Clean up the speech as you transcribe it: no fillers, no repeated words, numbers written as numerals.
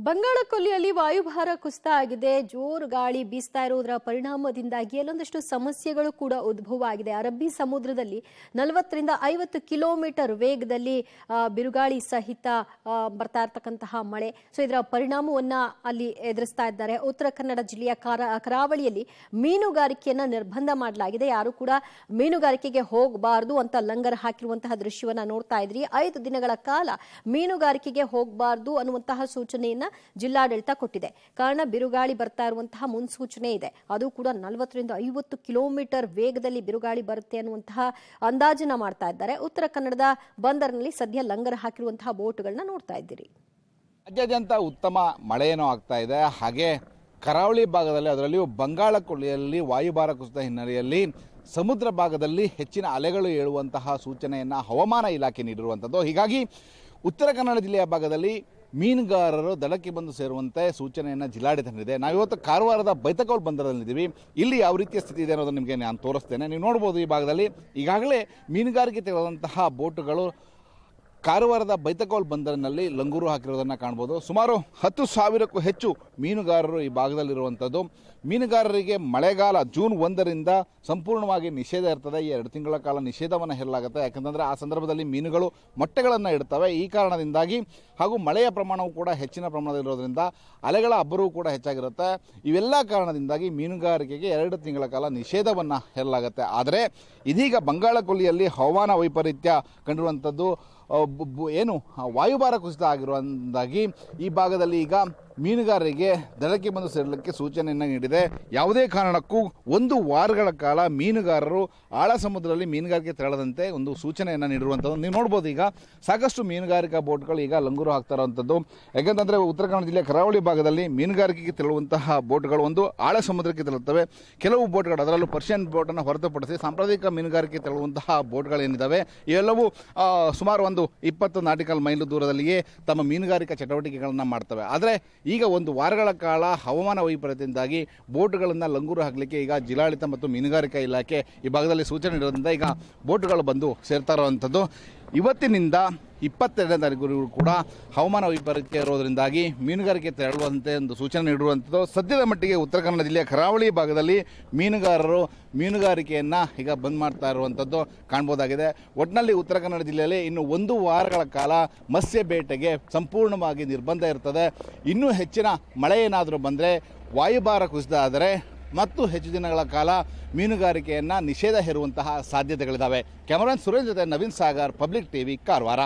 ಬಂಗಾಳಕೊಲ್ಲಿಯಲ್ಲಿ ವಾಯುಭಾರ ಕುಸಿತ ಆಗಿದೆ. ಜೋರು ಗಾಳಿ ಬೀಸ್ತಾ ಇರೋದರ ಪರಿಣಾಮದಿಂದಾಗಿ ಅಲ್ಲೊಂದಷ್ಟು ಸಮಸ್ಯೆಗಳು ಕೂಡ ಉದ್ಭವ ಆಗಿದೆ. ಅರಬ್ಬಿ ಸಮುದ್ರದಲ್ಲಿ 40 ರಿಂದ 50 ಕಿಲೋಮೀಟರ್ ವೇಗದಲ್ಲಿ ಬಿರುಗಾಳಿ ಸಹಿತ ಬರ್ತಾ ಇರತಕ್ಕಂತಹ ಮಳೆ. ಸೊ ಇದರ ಪರಿಣಾಮವನ್ನ ಅಲ್ಲಿ ಎದುರಿಸ್ತಾ ಇದ್ದಾರೆ. ಉತ್ತರ ಕನ್ನಡ ಜಿಲ್ಲೆಯ ಕರಾವಳಿಯಲ್ಲಿ ಮೀನುಗಾರಿಕೆಯನ್ನ ನಿರ್ಬಂಧ ಮಾಡಲಾಗಿದೆ. ಯಾರು ಕೂಡ ಮೀನುಗಾರಿಕೆಗೆ ಹೋಗಬಾರದು ಅಂತ ಲಂಗರ್ ಹಾಕಿರುವಂತಹ ದೃಶ್ಯವನ್ನ ನೋಡ್ತಾ ಇದ್ರಿ. 5 ದಿನಗಳ ಕಾಲ ಮೀನುಗಾರಿಕೆಗೆ ಹೋಗಬಾರದು ಅನ್ನುವಂತಹ ಸೂಚನೆಯನ್ನ ಜಿಲ್ಲಾಡಳಿತ ಕೊಟ್ಟಿದೆ. ಕಾರಣ ಬಿರುಗಾಳಿ ಬರ್ತಾ ಇರುವಂತಹ ಮುನ್ಸೂಚನೆ ಇದೆ. ಅದು ಕೂಡ 40 ರಿಂದ 50 ಕಿಲೋಮೀಟರ್ ವೇಗದಲ್ಲಿ ಬಿರುಗಾಳಿ ಬರುತ್ತೆ ಅನ್ನುವಂತಹ ಅಂದಾಜನ್ನ ಮಾಡ್ತಾ ಇದ್ದಾರೆ. ಉತ್ತರ ಕನ್ನಡದ ಬಂದರಿನಲ್ಲಿ ಸದ್ಯ ಲಂಗರ್ ಹಾಕಿರುವಂತಹ ಬೋಟ್ಗಳನ್ನ ನೋಡ್ತಾ ಇದ್ದೀರಿ. ರಾಜ್ಯಾದ್ಯಂತ ಉತ್ತಮ ಮಳೆಯೇನೋ ಆಗ್ತಾ ಇದೆ. ಹಾಗೆ ಕರಾವಳಿ ಭಾಗದಲ್ಲಿ, ಅದರಲ್ಲಿಯೂ ಬಂಗಾಳ ಕೊಲ್ಲಿಯಲ್ಲಿ ವಾಯುಭಾರ ಕುಸಿತ ಹಿನ್ನೆಲೆಯಲ್ಲಿ ಸಮುದ್ರ ಭಾಗದಲ್ಲಿ ಹೆಚ್ಚಿನ ಅಲೆಗಳು ಏಳುವಂತಹ ಸೂಚನೆಯನ್ನು ಹವಾಮಾನ ಇಲಾಖೆ ನೀಡಿರುವಂಥದ್ದು. ಹೀಗಾಗಿ ಉತ್ತರ ಕನ್ನಡ ಜಿಲ್ಲೆಯ ಭಾಗದಲ್ಲಿ ಮೀನುಗಾರರು ದಡಕ್ಕೆ ಬಂದು ಸೇರುವಂತೆ ಸೂಚನೆಯನ್ನು ಜಿಲ್ಲಾಡಳಿತ ನೀಡಿದೆ. ನಾವಿವತ್ತು ಕಾರವಾರದ ಬೈತಕೌಲ್ ಬಂದರಲ್ಲಿದ್ದೀವಿ. ಇಲ್ಲಿ ಯಾವ ರೀತಿಯ ಸ್ಥಿತಿ ಇದೆ ಅನ್ನೋದನ್ನು ನಿಮಗೆ ನಾನು ತೋರಿಸ್ತೇನೆ. ನೀವು ನೋಡ್ಬೋದು, ಈ ಭಾಗದಲ್ಲಿ ಈಗಾಗಲೇ ಮೀನುಗಾರಿಕೆ ತೆಗೆದಂತಹ ಬೋಟುಗಳು ಕಾರವಾರದ ಬೈತಕೌಲ್ ಬಂದರಿನಲ್ಲಿ ಲಂಗೂರು ಹಾಕಿರೋದನ್ನು ಕಾಣ್ಬೋದು. ಸುಮಾರು 10,000ಕ್ಕೂ ಹೆಚ್ಚು ಮೀನುಗಾರರು ಈ ಭಾಗದಲ್ಲಿರುವಂಥದ್ದು. ಮೀನುಗಾರರಿಗೆ ಮಳೆಗಾಲ ಜೂನ್ 1ರಿಂದ ಸಂಪೂರ್ಣವಾಗಿ ನಿಷೇಧ ಇರ್ತದೆ. ಈ 2 ತಿಂಗಳ ಕಾಲ ನಿಷೇಧವನ್ನು ಹೇರಲಾಗುತ್ತೆ. ಯಾಕಂತಂದರೆ ಆ ಸಂದರ್ಭದಲ್ಲಿ ಮೀನುಗಳು ಮೊಟ್ಟೆಗಳನ್ನು ಇಡ್ತವೆ. ಈ ಕಾರಣದಿಂದಾಗಿ ಹಾಗೂ ಮಳೆಯ ಪ್ರಮಾಣವು ಕೂಡ ಹೆಚ್ಚಿನ ಪ್ರಮಾಣದಲ್ಲಿರೋದ್ರಿಂದ ಅಲೆಗಳ ಅಬ್ಬರವೂ ಕೂಡ ಹೆಚ್ಚಾಗಿರುತ್ತೆ. ಇವೆಲ್ಲ ಕಾರಣದಿಂದಾಗಿ ಮೀನುಗಾರಿಕೆಗೆ 2 ತಿಂಗಳ ಕಾಲ ನಿಷೇಧವನ್ನು ಹೇರಲಾಗುತ್ತೆ. ಆದರೆ ಇದೀಗ ಬಂಗಾಳ ಕೊಲ್ಲಿಯಲ್ಲಿ ಹವಾಮಾನ ವೈಪರೀತ್ಯ ಕಂಡಿರುವಂಥದ್ದು ಏನು ವಾಯುಭಾರ ಕುಸಿತ ಆಗಿರುವಂದಾಗಿ ಈ ಭಾಗದಲ್ಲಿ ಈಗ ಮೀನುಗಾರರಿಗೆ ದಡಕ್ಕೆ ಬಂದು ಸೇರಲಿಕ್ಕೆ ಸೂಚನೆಯನ್ನು ನೀಡಿದೆ. ಯಾವುದೇ ಕಾರಣಕ್ಕೂ 1 ವಾರಗಳ ಕಾಲ ಮೀನುಗಾರರು ಆಳ ಸಮುದ್ರದಲ್ಲಿ ಮೀನುಗಾರಿಕೆ ತೆರಳದಂತೆ ಒಂದು ಸೂಚನೆಯನ್ನು ನೀಡಿರುವಂಥದ್ದು. ನೀವು ನೋಡ್ಬೋದು, ಈಗ ಸಾಕಷ್ಟು ಮೀನುಗಾರಿಕಾ ಬೋಟ್ಗಳು ಈಗ ಲಂಗೂರು ಹಾಕ್ತಾ ಇರುವಂಥದ್ದು. ಯಾಕಂತಂದರೆ ಉತ್ತರ ಕನ್ನಡ ಜಿಲ್ಲೆಯ ಕರಾವಳಿ ಭಾಗದಲ್ಲಿ ಮೀನುಗಾರಿಕೆಗೆ ತೆರಳುವಂತಹ ಬೋಟ್ಗಳು ಒಂದು ಆಳ ಸಮುದ್ರಕ್ಕೆ ತೆರಳುತ್ತವೆ. ಕೆಲವು ಬೋಟ್ಗಳು, ಅದರಲ್ಲೂ ಪರ್ಷಿಯನ್ ಬೋಟನ್ನು ಹೊರತುಪಡಿಸಿ ಸಾಂಪ್ರದಾಯಿಕ ಮೀನುಗಾರಿಕೆ ತೆರಳುವಂತಹ ಬೋಟ್ಗಳೇನಿದ್ದಾವೆ ಇವೆಲ್ಲವೂ ಸುಮಾರು ಒಂದು 20 ನಾಟಿಕಲ್ ಮೈಲು ದೂರದಲ್ಲಿಯೇ ತಮ್ಮ ಮೀನುಗಾರಿಕಾ ಚಟುವಟಿಕೆಗಳನ್ನು ಮಾಡ್ತವೆ. ಆದರೆ ಈಗ 1 ವಾರಗಳ ಕಾಲ ಹವಾಮಾನ ವೈಪರೀತ್ಯದಿಂದಾಗಿ ಬೋಟ್ಗಳನ್ನು ಲಂಗೂರು ಹಾಕಲಿಕ್ಕೆ ಈಗ ಜಿಲ್ಲಾಡಳಿತ ಮತ್ತು ಮೀನುಗಾರಿಕಾ ಇಲಾಖೆ ಈ ಭಾಗದಲ್ಲಿ ಸೂಚನೆ ನೀಡೋದ್ರಿಂದ ಈಗ ಬೋಟ್ಗಳು ಬಂದು ಸೇರ್ತಾ ಇರುವಂಥದ್ದು. ಇವತ್ತಿನಿಂದ 22ನೇ ತಾರೀಕು ಕೂಡ ಹವಾಮಾನ ವೈಪರೀತ್ಯ ಇರೋದರಿಂದಾಗಿ ಮೀನುಗಾರಿಕೆ ತೆರಳುವಂತೆ ಒಂದು ಸೂಚನೆ ನೀಡಿರುವಂಥದ್ದು. ಸದ್ಯದ ಮಟ್ಟಿಗೆ ಉತ್ತರ ಕನ್ನಡ ಜಿಲ್ಲೆಯ ಕರಾವಳಿ ಭಾಗದಲ್ಲಿ ಮೀನುಗಾರರು ಮೀನುಗಾರಿಕೆಯನ್ನು ಈಗ ಬಂದ್ ಮಾಡ್ತಾ ಇರುವಂಥದ್ದು ಕಾಣ್ಬೋದಾಗಿದೆ. ಒಟ್ಟಿನಲ್ಲಿ ಉತ್ತರ ಕನ್ನಡ ಜಿಲ್ಲೆಯಲ್ಲಿ ಇನ್ನು 1 ವಾರಗಳ ಕಾಲ ಮತ್ಸ್ಯ ಬೇಟೆಗೆ ಸಂಪೂರ್ಣವಾಗಿ ನಿರ್ಬಂಧ ಇರ್ತದೆ. ಇನ್ನೂ ಹೆಚ್ಚಿನ ಮಳೆ ಏನಾದರೂ ಬಂದರೆ, ವಾಯುಭಾರ ಕುಸಿತ ಆದರೆ ಮತ್ತು ಹೆಚ್ಚು ದಿನಗಳ ಕಾಲ ಮೀನುಗಾರಿಕೆಯನ್ನು ನಿಷೇಧ ಹೇರುವಂತಹ ಸಾಧ್ಯತೆಗಳಿದ್ದಾವೆ. ಕ್ಯಾಮರಾಮನ್ ಸುರೇಶ್ ಜೊತೆ ನವೀನ್ ಸಾಗರ್, ಪಬ್ಲಿಕ್ ಟಿವಿ, ಕಾರವಾರ.